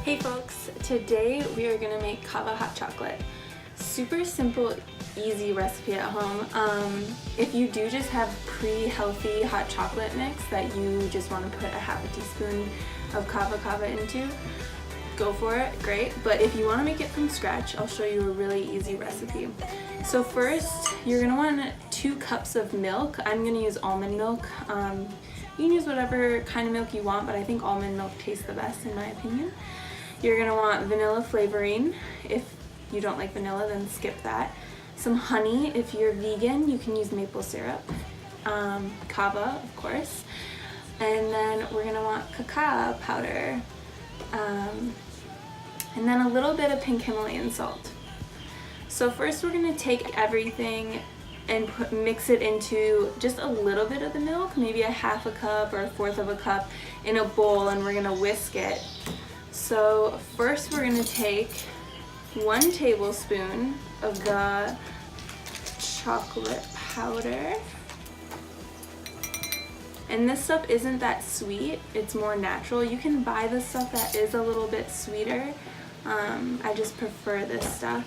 Hey folks, today we are gonna make Kava hot chocolate. Super simple, easy recipe at home. If you do just have pre-healthy hot chocolate mix that you just want to put a half a teaspoon of Kava Kava into, go for it, great. But if you want to make it from scratch, I'll show you a really easy recipe. So first, you're gonna want 2 cups of milk. I'm gonna use almond milk. You can use whatever kind of milk you want, but I think almond milk tastes the best in my opinion. You're gonna want vanilla flavoring. If you don't like vanilla, then skip that. Some honey. If you're vegan, you can use maple syrup. Kava, of course. And then we're gonna want cacao powder. And then a little bit of pink Himalayan salt. So first we're gonna take everything and mix it into just a little bit of the milk, maybe a half a cup or a fourth of a cup in a bowl, and we're gonna whisk it. So first we're gonna take 1 tablespoon of the chocolate powder. And this stuff isn't that sweet, it's more natural. You can buy the stuff that is a little bit sweeter. I just prefer this stuff.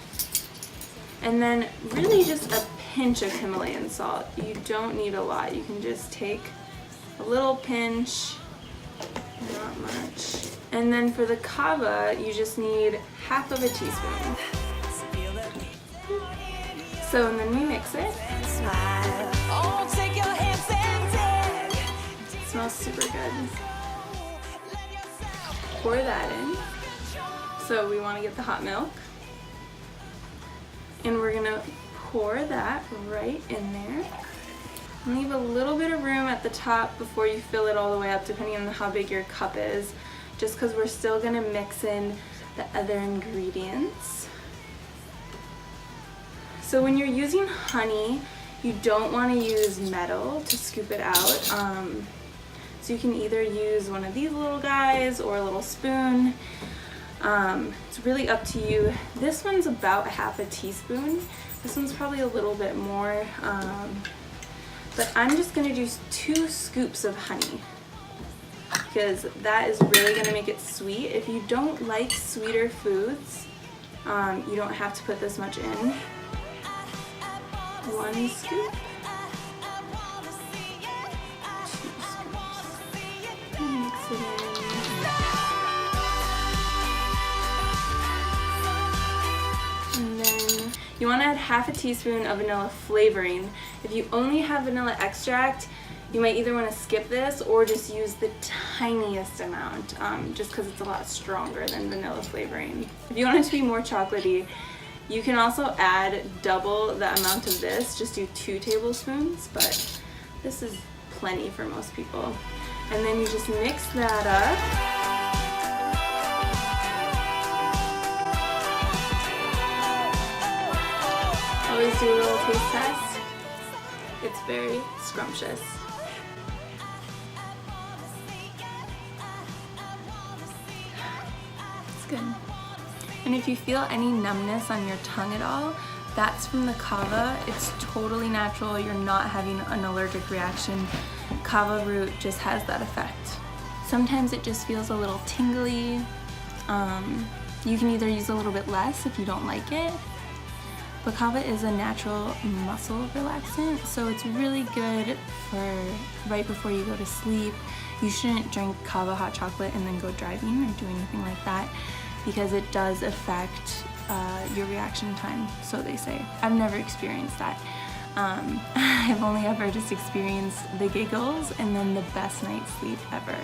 And then really just a pinch of Himalayan salt. You don't need a lot. You can just take a little pinch, not much. And then for the kava, you just need half of a teaspoon. So, and then we mix it. It smells super good. Pour that in. So we want to get the hot milk. And we're gonna pour that right in there. Leave a little bit of room at the top before you fill it all the way up, depending on how big your cup is, just because we're still gonna mix in the other ingredients. So when you're using honey, you don't want to use metal to scoop it out. So you can either use one of these little guys or a little spoon. It's really up to you. This one's about half a teaspoon. This one's probably a little bit more. But I'm just gonna do 2 scoops of honey because that is really gonna make it sweet. If you don't like sweeter foods, you don't have to put this much in. 1 scoop. 2 scoops. Mix it in. You want to add half a teaspoon of vanilla flavoring. If you only have vanilla extract, you might either want to skip this or just use the tiniest amount, just because it's a lot stronger than vanilla flavoring. If you want it to be more chocolatey, you can also add double the amount of this, just do 2 tablespoons, but this is plenty for most people. And then you just mix that up. Always do a little taste test. It's very scrumptious. It's good. And if you feel any numbness on your tongue at all, that's from the kava. It's totally natural. You're not having an allergic reaction. Kava root just has that effect. Sometimes it just feels a little tingly. You can either use a little bit less if you don't like it. But kava is a natural muscle relaxant, so it's really good for right before you go to sleep. You shouldn't drink kava hot chocolate and then go driving or do anything like that because it does affect your reaction time, so they say. I've never experienced that. I've only ever just experienced the giggles and then the best night's sleep ever.